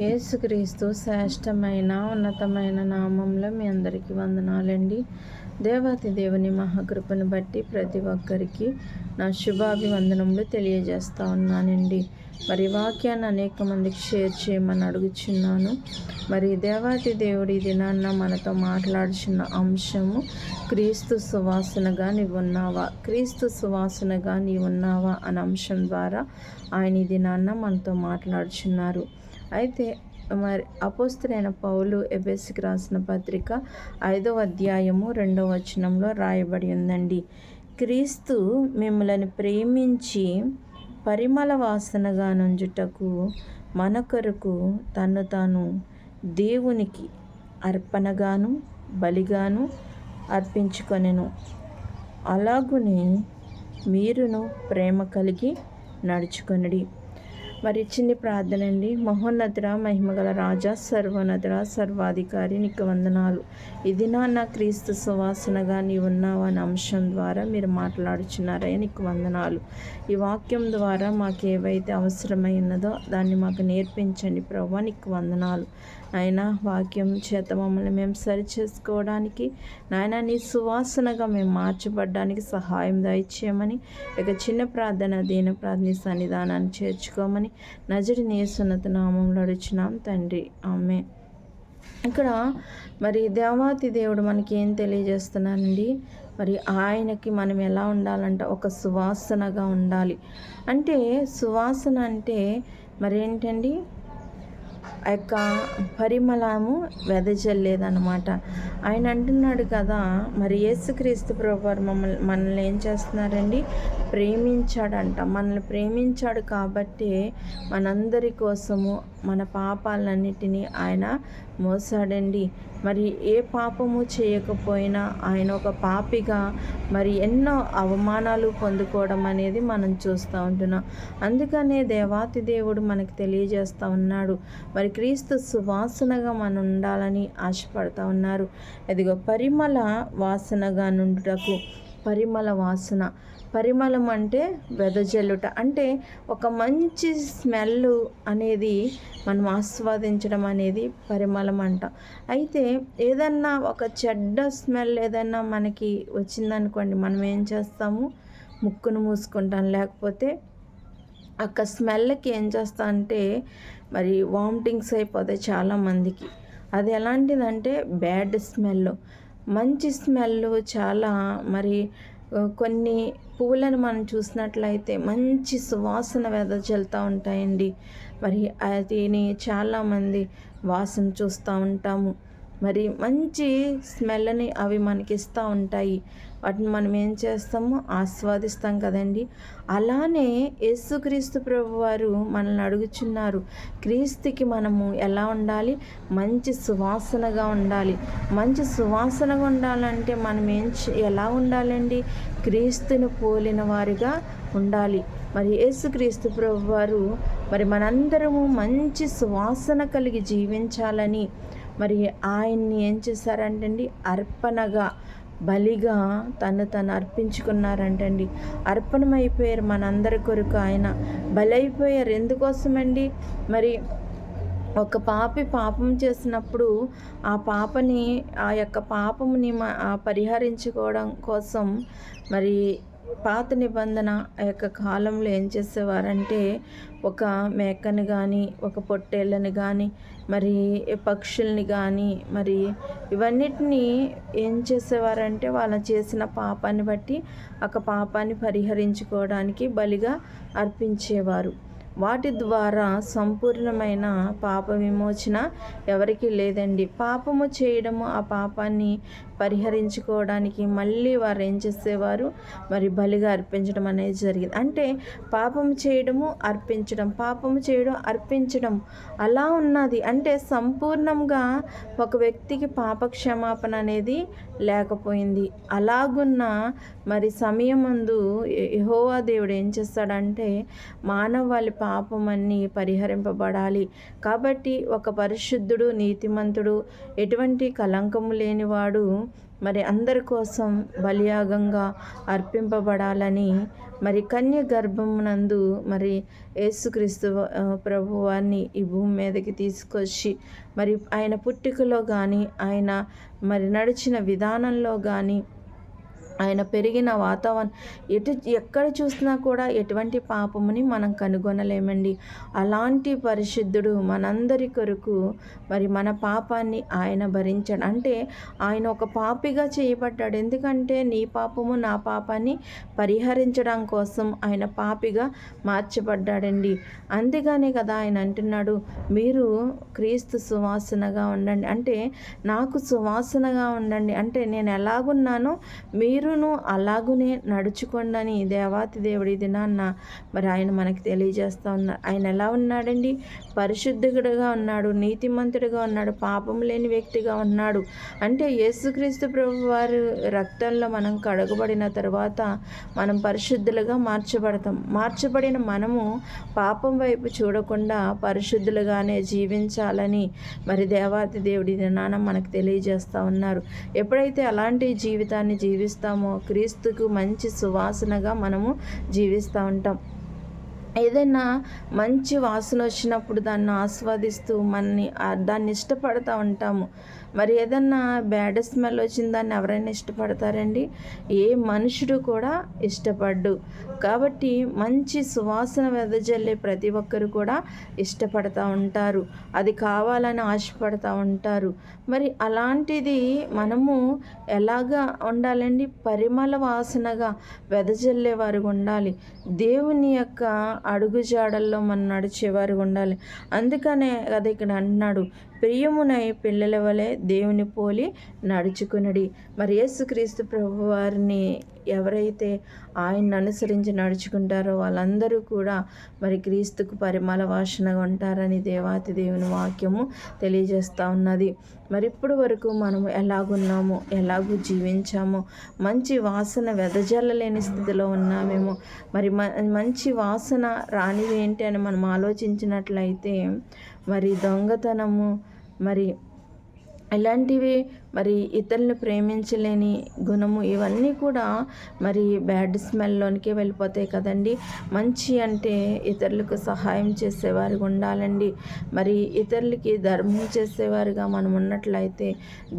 యేసుక్రీస్తు శ్రేష్టమైన ఉన్నతమైన నామంలో మీ అందరికీ వందనాలండి. దేవాతి దేవుని మహాకృపను బట్టి ప్రతి ఒక్కరికి నా శుభాభివందనములు తెలియజేస్తూ ఉన్నానండి. మరి వాక్యాన్ని అనేక మందికి షేర్ చేయమని అడుగుచున్నాను. మరి దేవాతి దేవుడి దినాన్న మనతో మాట్లాడుచున్న అంశము క్రీస్తు సువాసనగా నీవున్నావా, క్రీస్తు సువాసనగా నీవున్నావా అనే అంశం ద్వారా ఆయన ఈ దినాన్న మనతో మాట్లాడుచున్నారు. అయితే మరి అపోస్తలుడైన పౌలు ఎఫెసీయులకు రాసిన పత్రిక 5వ అధ్యాయము 2వ వచనంలో రాయబడి ఉందండి. క్రీస్తు మిమ్మల్ని ప్రేమించి పరిమళ వాసనగా నుంచుటకు మన కొరకు తను తాను దేవునికి అర్పణగాను బలిగాను అర్పించుకొనెను. అలాగునే మీరును ప్రేమ కలిగి నడుచుకొనుడి. మరి చిన్ని ప్రార్థన అండి. మహోన్నతుడ మహిమగల రాజా, సర్వోన్నతుడ సర్వాధికారి నీకు వందనాలు. ఇది నా క్రీస్తు సువాసనగా నీవున్నావు అనే అంశం ద్వారా మీరు మాట్లాడుచున్నారయ్యా, నీకు వందనాలు. ఈ వాక్యం ద్వారా మాకు ఏవైతే అవసరమై ఉన్నదో దాన్ని మాకు నేర్పించండి ప్రభువా, నీకు వందనాలు. నాయన వాక్యం చేత మమ్మల్ని మేము సరి చేసుకోవడానికి, నాయన నీ సువాసనగా మేము మార్చబడ్డానికి సహాయం దయచేయమని, ఇక చిన్న ప్రార్థన దీన ప్రార్థన సన్నిధానాన్ని చేర్చుకోమని నజరేయుని యేసున్నత నామములో అడుగుచున్నాం తండ్రి, ఆమేన్. ఇక్కడ మరి దేవాతి దేవుడు మనకి ఏం తెలియజేస్తున్నానండి. మరి ఆయనకి మనం ఎలా ఉండాలంట, ఒక సువాసనగా ఉండాలి. అంటే సువాసన అంటే మరి ఏంటండి, ఆ యొక్క పరిమళము వెదజల్లేదన్నమాట. ఆయన అంటున్నాడు కదా, మరి యేసుక్రీస్తు ప్రభువారు మనల్ని ఏం చేస్తున్నారండి, ప్రేమించాడంట. మనల్ని ప్రేమించాడు కాబట్టి మనందరి కోసము మన పాపాలన్నిటినీ ఆయన మోసాడండి. మరి ఏ పాపము చేయకపోయినా ఆయన ఒక పాపిగా మరి ఎన్నో అవమానాలు పొందుకోవడం అనేది మనం చూస్తూ ఉంటున్నాం. అందుకనే దేవాతి దేవుడు మనకు తెలియజేస్తూ ఉన్నాడు, మరి క్రీస్తు సువాసనగా మనం ఉండాలని ఆశపడుతూ ఉన్నారు. ఇదిగో పరిమళ వాసనగా నుండుటకు. పరిమళ వాసన, పరిమళం అంటే వెదజల్లుట, అంటే ఒక మంచి స్మెల్ అనేది మనం ఆస్వాదించడం అనేది పరిమళం అంట. అయితే ఏదన్నా ఒక చెడ్డ స్మెల్ ఏదన్నా మనకి వచ్చిందనుకోండి, మనం ఏం చేస్తాము, ముక్కును మూసుకుంటాం, లేకపోతే ఆ స్మెల్కి ఏం చేస్తా అంటే మరి వామిటింగ్స్ అయిపోతాయి చాలామందికి. అది ఎలాంటిదంటే బ్యాడ్ స్మెల్. మంచి స్మెల్ చాలా మరి కొన్ని పువ్వులను మనం చూసినట్లయితే మంచి సువాసన వెదజల్లుతూ ఉంటాయండి. మరి అదిని చాలామంది వాసన చూస్తూ ఉంటాము. మరి మంచి స్మెల్ని అవి మనకి ఇస్తూ ఉంటాయి. వాటిని మనం ఏం చేస్తాము, ఆస్వాదిస్తాం కదండి. అలానే యేసుక్రీస్తు ప్రభువారు మనల్ని అడుగుచున్నారు, క్రీస్తుకి మనము ఎలా ఉండాలి, మంచి సువాసనగా ఉండాలి. మంచి సువాసనగా ఉండాలంటే మనం ఎలా ఉండాలండి, క్రీస్తుని పోలిన వారిగా ఉండాలి. మరి యేసుక్రీస్తు ప్రభువారు మరి మనందరము మంచి సువాసన కలిగి జీవించాలని మరి ఆయన్ని ఏం చేశారంటండి, అర్పణగా బలిగా తను అర్పించుకున్నారంటండి. అర్పణమైపోయారు మనందరి కొరకు. ఆయన బలైపోయారు. ఎందుకోసమండి, మరి ఒక పాపం చేసినప్పుడు ఆ యొక్క పాపముని పరిహరించుకోవడం కోసం మరి పాత నిబంధన ఆ యొక్క కాలంలో ఏం చేసేవారంటే, ఒక మేకని కానీ, ఒక పొట్టేళ్ళని కానీ, మరి పక్షుల్ని కానీ, మరి ఇవన్నిటినీ ఏం చేసేవారంటే వాళ్ళు చేసిన పాపాన్ని బట్టి ఒక పాపాన్ని పరిహరించుకోవడానికి బలిగా అర్పించేవారు. వాటి ద్వారా సంపూర్ణమైన పాప విమోచన ఎవరికి లేదండి. పాపము చేయడము, ఆ పాపాన్ని పరిహరించుకోవడానికి మళ్ళీ వారు ఏం చేసేవారు, మరి బలిగా అర్పించడం అనేది జరిగింది. అంటే పాపము చేయడము అర్పించడం, పాపము చేయడం అర్పించడం అలా ఉన్నది. అంటే సంపూర్ణంగా ఒక వ్యక్తికి పాప క్షమాపణ అనేది లేకపోయింది. అలాగున్న మరి సమయమందు యెహోవా దేవుడు ఏం చేస్తాడంటే, మానవాళి పాపమన్నీ పరిహరింపబడాలి. కాబట్టి ఒక పరిశుద్ధుడు, నీతిమంతుడు, ఎటువంటి కళంకము లేనివాడు మరి అందరి కోసం బలియాగంగా అర్పింపబడాలని మరి కన్య గర్భమునందు మరి యేసుక్రీస్తు ప్రభువాన్ని ఈ భూమి మీదకి తీసుకొచ్చి మరి ఆయన పుట్టుకలో కానీ, ఆయన మరి నడిచిన విధానంలో కానీ, ఆయన పెరిగిన వాతావరణం ఎక్కడ చూసినా కూడా ఎటువంటి పాపముని మనం కనుగొనలేమండి. అలాంటి పరిశుద్ధుడు మనందరి కొరకు మరి మన పాపాన్ని ఆయన భరించాడు. అంటే ఆయన ఒక పాపిగా చేయబడ్డాడు. ఎందుకంటే నీ పాపము నా పాపాన్ని పరిహరించడం కోసం ఆయన పాపిగా మార్చబడ్డాడండి. అందుకనే కదా ఆయన అంటున్నాడు, మీరు క్రీస్తు సువాసనగా ఉండండి. అంటే నాకు సువాసనగా ఉండండి. అంటే నేను ఎలాగున్నానో మీరును అలాగునే నడుచుకోండి దేవాతి దేవుడి దినాన్న మరి ఆయన మనకి తెలియజేస్తూ ఉన్నారు. ఆయన ఎలా ఉన్నాడండి? పరిశుద్ధుడుగా ఉన్నాడు, నీతిమంతుడిగా ఉన్నాడు, పాపం లేని వ్యక్తిగా ఉన్నాడు. అంటే యేసుక్రీస్తు ప్రభు వారి రక్తంలో మనం కడగబడిన తర్వాత మనం పరిశుద్ధులుగా మార్చబడిన మనము పాపం వైపు చూడకుండా పరిశుద్ధులుగానే జీవించాలని మరి దేవాతి దేవుడి దినాన మనకు తెలియజేస్తూ ఉన్నారు. ఎప్పుడైతే అలాంటి జీవితాన్ని జీవిస్తామో క్రీస్తుకు మంచి సువాసనగా మనము జీవిస్తూ ఉంటాం. ఏదైనా మంచి వాసన వచ్చినప్పుడు దాన్ని ఆస్వాదిస్తూ దాన్ని ఇష్టపడుతూ ఉంటాము. మరి ఏదన్నా బ్యాడ్ స్మెల్ వచ్చిన దాన్ని ఎవరైనా ఇష్టపడతారండి? ఏ మనుషుడు కూడా ఇష్టపడ్డు. కాబట్టి మంచి సువాసన వెదజల్లే ప్రతి ఒక్కరు కూడా ఇష్టపడుతూ ఉంటారు, అది కావాలని ఆశపడుతూ ఉంటారు. మరి అలాంటిది మనము ఎలాగా ఉండాలండి? పరిమళ వాసనగా వెదజల్లేవారు ఉండాలి. దేవుని యొక్క అడుగుజాడల్లో మనం నడిచేవారు ఉండాలి. అందుకనే కదా ఇక్కడ అంటున్నాడు, ప్రియమునై పిల్లల వలె దేవుని పోలి నడుచుకునడి. మరి యేసుక్రీస్తు ప్రభు వారిని ఎవరైతే ఆయన్ని అనుసరించి నడుచుకుంటారో వాళ్ళందరూ కూడా మరి క్రీస్తుకు పరిమళ వాసనగా ఉంటారని దేవాతి దేవుని వాక్యము తెలియజేస్తూ ఉన్నది. మరి ఇప్పుడు వరకు మనము ఎలాగున్నామో, ఎలాగూ జీవించామో, మంచి వాసన వెదజల్లలేని స్థితిలో ఉన్నామేమో. మరి మంచి వాసన రానివి ఏంటి అని మనం ఆలోచించినట్లయితే మరి దొంగతనము, మరి ఇలాంటివి, మరి ఇతరులను ప్రేమించలేని గుణము, ఇవన్నీ కూడా మరి బ్యాడ్ స్మెల్లోనికే వెళ్ళిపోతాయి కదండి. మంచి అంటే ఇతరులకు సహాయం చేసేవారుగా ఉండాలండి. మరి ఇతరులకి ధర్మం చేసేవారుగా మనం ఉన్నట్లయితే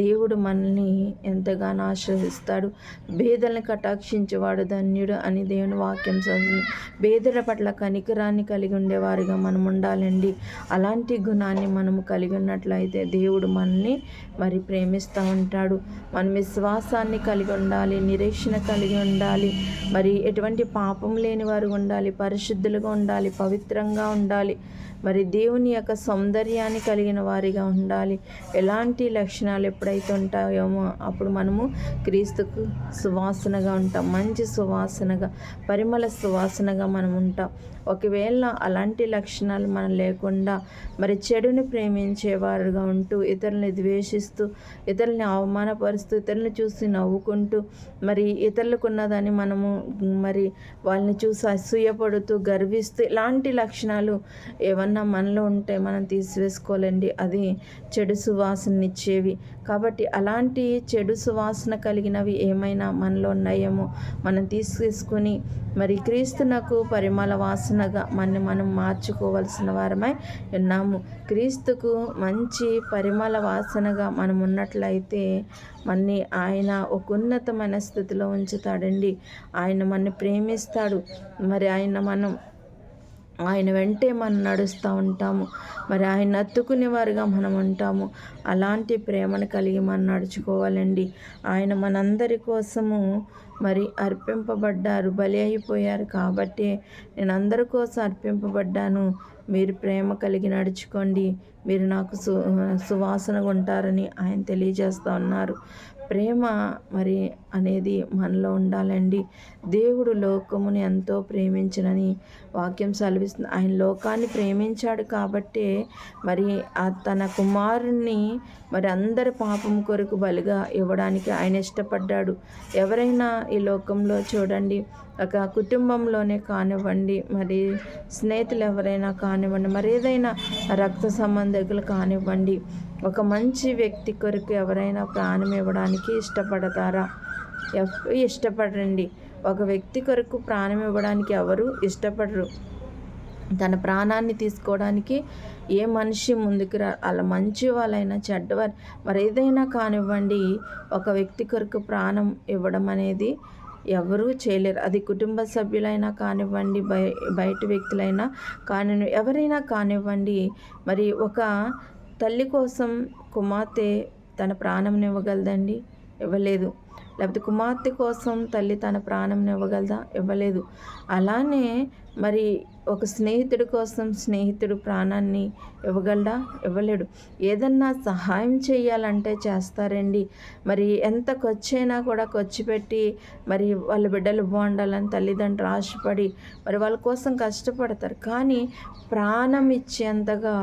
దేవుడు మనల్ని ఎంతగానో ఆశీర్వదిస్తాడు. బేదలను కటాక్షించేవాడు ధన్యుడు అని దేవుని వాక్యం చదువు. బేదల పట్ల కనికరాన్ని కలిగి ఉండేవారుగా మనం ఉండాలండి. అలాంటి గుణాన్ని మనము కలిగి ఉన్నట్లయితే దేవుడు మనల్ని మరి ప్రేమిస్తూ ఉంటాడు. మనం విశ్వాసాన్ని కలిగి ఉండాలి, నిరీక్షణ కలిగి ఉండాలి, మరి ఎటువంటి పాపం లేని వారు ఉండాలి, పరిశుద్ధులుగా ఉండాలి, పవిత్రంగా ఉండాలి, మరి దేవుని యొక్క సౌందర్యాన్ని కలిగిన వారిగా ఉండాలి. ఎలాంటి లక్షణాలు ఎప్పుడైతే ఉంటాయేమో అప్పుడు మనము క్రీస్తుకు సువాసనగా ఉంటాం. మంచి సువాసనగా, పరిమళ సువాసనగా మనం ఉంటాం. ఒకవేళ అలాంటి లక్షణాలు మనం లేకుండా మరి చెడుని ప్రేమించేవారుగా ఉంటూ, ఇతరులని ద్వేషిస్తూ, ఇతరులని అవమానపరుస్తూ, ఇతరులను చూసి నవ్వుకుంటూ, మరి ఇతరులకు ఉన్నదని మనము మరి వాళ్ళని చూసి అసూయపడుతూ, గర్విస్తూ, ఇలాంటి లక్షణాలు ఏమన్నా మనలో ఉంటే మనం తీసివేసుకోవాలండి. అది చెడు సువాసననిచ్చేవి. కాబట్టి అలాంటి చెడు సువాసన కలిగినవి ఏమైనా మనలో ఉన్నాయేమో మనం తీసేసుకొని మరి క్రీస్తునకు పరిమళ వాసనగా మనం మార్చుకోవాల్సిన వారమై ఉన్నాము. క్రీస్తుకు మంచి పరిమళ వాసనగా మనం ఉన్నట్లయితే మనని ఆయన ఒక ఉన్నతమైన స్థితిలో ఉంచుతాడండి. ఆయన మనని ప్రేమిస్తాడు. మరి ఆయన వెంటే మనం నడుస్తూ ఉంటాము. మరి ఆయన హత్తుకునేవారుగా మనం ఉంటాము. అలాంటి ప్రేమను కలిగి మనం నడుచుకోవాలండి. ఆయన మనందరి కోసము మరి అర్పింపబడ్డారు, బలి అయిపోయారు. కాబట్టి నేను అందరి కోసం అర్పింపబడ్డాను, మీరు ప్రేమ కలిగి నడుచుకోండి, మీరు నాకు సువాసనగా ఉంటారని ఆయన తెలియజేస్తూ ఉన్నారు. ప్రేమ మరి అనేది మనలో ఉండాలండి. దేవుడు లోకముని ఎంతో ప్రేమించినని వాక్యం సెలవిస్తుంది. ఆయన లోకాన్ని ప్రేమించాడు కాబట్టే మరి తన కుమారుణ్ణి మరి అందరి పాపం కొరకు బలిగా ఇవ్వడానికి ఆయన ఇష్టపడ్డాడు. ఎవరైనా ఈ లోకంలో చూడండి, ఒక కుటుంబంలోనే కానివ్వండి, మరి స్నేహితులు ఎవరైనా కానివ్వండి, మరి ఏదైనా రక్త సంబంధికులు కానివ్వండి, ఒక మంచి వ్యక్తి కొరకు ఎవరైనా ప్రాణం ఇవ్వడానికి ఇష్టపడతారా? ఇష్టపడరండి. ఒక వ్యక్తి కొరకు ప్రాణం ఇవ్వడానికి ఎవరు ఇష్టపడరు. తన ప్రాణాన్ని తీసుకోవడానికి ఏ మనిషి ముందుకు అలా మంచి వాళ్ళైనా చెడ్డవారు మరి ఏదైనా కానివ్వండి, ఒక వ్యక్తి కొరకు ప్రాణం ఇవ్వడం అనేది ఎవరూ చేయలేరు. అది కుటుంబ సభ్యులైనా కానివ్వండి, బయట వ్యక్తులైనా కానివ్వండి, ఎవరైనా కానివ్వండి. మరి ఒక తల్లి కోసం కుమార్తె తన ప్రాణంని ఇవ్వగలదండి? ఇవ్వలేదు. లేకపోతే కుమార్తె కోసం తల్లి తన ప్రాణంని ఇవ్వగలదా? ఇవ్వలేదు. అలానే మరి ఒక స్నేహితుడి కోసం స్నేహితుడు ప్రాణాన్ని ఇవ్వగలడా? ఇవ్వలేడు. ఏదన్నా సహాయం చేయాలంటే చేస్తారండి. మరి ఎంత ఖర్చైనా కూడా ఖర్చు పెట్టి మరి వాళ్ళ బిడ్డలు బాగుండాలని తల్లిదండ్రులు ఆశపడి మరి వాళ్ళ కోసం కష్టపడతారు. కానీ ప్రాణం ఇచ్చేంతగా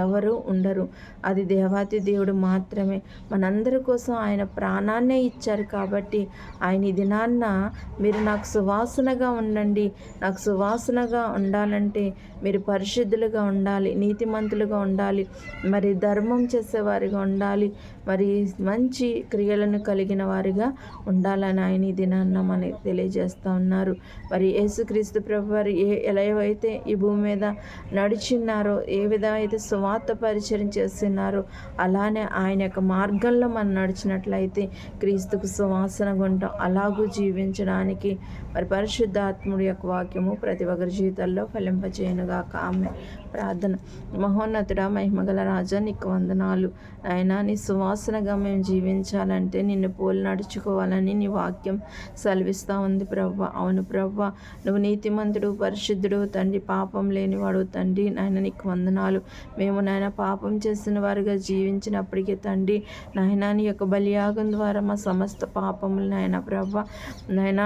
ఎవరు ఉండరు. అది దేవాతి దేవుడు మాత్రమే. మనందరి కోసం ఆయన ప్రాణాన్నే ఇచ్చారు కాబట్టి ఆయన ఈ దినాన్న మీరు నాకు సువాసనగా ఉండండి, నాకు సువాసనగా ఉండాలంటే మీరు పరిశుద్ధులుగా ఉండాలి, నీతిమంతులుగా ఉండాలి, మరి ధర్మం చేసేవారిగా ఉండాలి, మరి మంచి క్రియలను కలిగిన వారిగా ఉండాలని ఆయన ఈ దినాన్న మనకి తెలియజేస్తూ ఉన్నారు. మరి యేసుక్రీస్తు ప్రభువారు ఎలా అయితే ఈ భూమి మీద నడిచిన్నారో, ఏ విధంగా అయితే సువార్త పరిచయం చేస్తున్నారో, అలానే ఆయన యొక్క మార్గంలో మనం నడిచినట్లయితే క్రీస్తుకు సువాసనగా ఉంటాం. అలాగూ జీవించడానికి మరి పరిశుద్ధాత్ముడి యొక్క వాక్యము ప్రతి ఒక్కరి జీవితాల్లో ఫలింపచేయనుగాక. ఆమె ప్రార్థన. మహోన్నతుడా, మహిమగల రాజా, నీకు వందనాలు. నాయనా, నీ సువాసనగా మేము జీవించాలంటే నిన్ను పోలి నడుచుకోవాలని నీ వాక్యం సెలవిస్తూ ఉంది ప్రవ్వా. అవును ప్రవ్వా, నువ్వు నీతిమంతుడు, పరిశుద్ధుడు తండ్రి, పాపం లేనివాడు తండ్రి. నాయన నీకు వందనాలు. మేము నాయన పాపం చేసిన వారిగా జీవించినప్పటికీ తండ్రి, నాయన నీ యొక్క బలియాగం ద్వారా మా సమస్త పాపములు నాయన ప్రవ్వా నాయన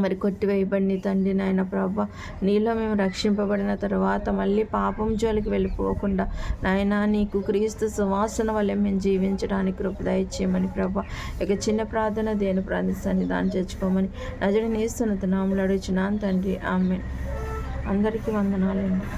మరి కొట్టివేయబడి తండ్రి, నాయన ప్రభా, నీలో మేము రక్షింపబడిన తర్వాత మళ్ళీ పాపం జోలికి వెళ్ళిపోకుండా నాయన నీకు క్రీస్తు సువాసన వల్ల మేము జీవించడానికి కృప దయచేయమని ప్రభా. ఇక చిన్న ప్రార్థన దేని ప్రార్థిస్తాన్ని దాన్ని తెచ్చుకోమని నజరుని యేసు నామములో అడుగుచున్నాను తండ్రి. ఆమేన్. అందరికీ వందనాలండి.